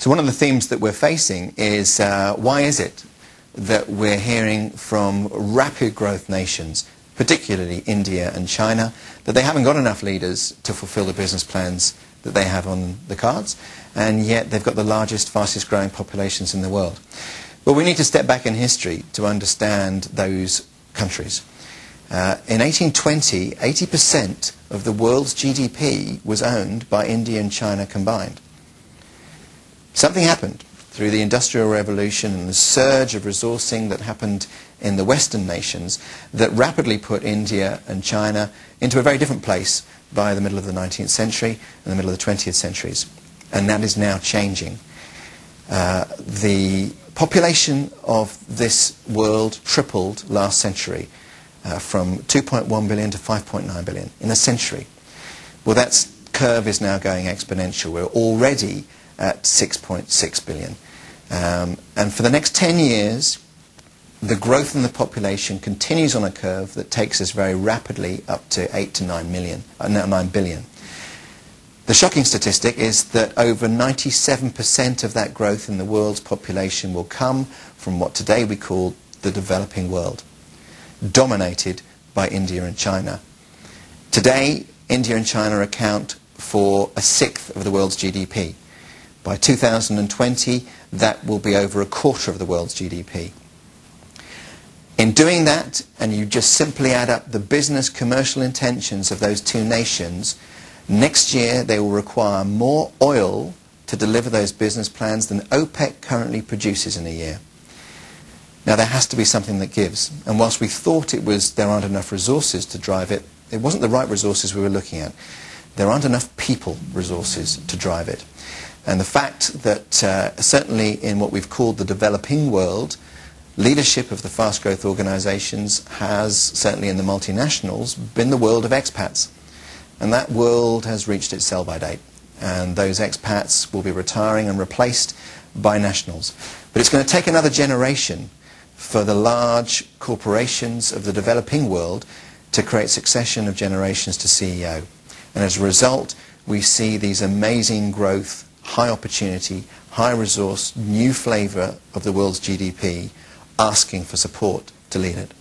So one of the themes that we're facing is why is it that we're hearing from rapid growth nations, particularly India and China, that they haven't got enough leaders to fulfill the business plans that they have on the cards, and yet they've got the largest, fastest growing populations in the world. Well, we need to step back in history to understand those countries. In 1820, 80% of the world's GDP was owned by India and China combined. Something happened through the Industrial Revolution and the surge of resourcing that happened in the Western nations that rapidly put India and China into a very different place by the middle of the 19th century and the middle of the 20th centuries. And that is now changing. The population of this world tripled last century from 2.1 billion to 5.9 billion in a century. Well, that curve is now going exponential. We're already at 6.6 billion. And for the next 10 years, the growth in the population continues on a curve that takes us very rapidly up to 8 to 9 billion. The shocking statistic is that over 97% of that growth in the world's population will come from what today we call the developing world, dominated by India and China. Today, India and China account for a sixth of the world's GDP. By 2020, that will be over a quarter of the world's GDP. In doing that, and you just simply add up the business commercial intentions of those two nations, next year they will require more oil to deliver those business plans than OPEC currently produces in a year. Now, there has to be something that gives. And whilst we thought there aren't enough resources to drive it, it wasn't the right resources we were looking at. There aren't enough people resources to drive it. And the fact that certainly in what we've called the developing world, leadership of the fast growth organizations has, certainly in the multinationals, been the world of expats. And that world has reached its sell-by date. And those expats will be retiring and replaced by nationals. But it's going to take another generation for the large corporations of the developing world to create succession of generations to CEO. And as a result, we see these amazing growth, high opportunity, high resource, new flavour of the world's GDP asking for support to lead it.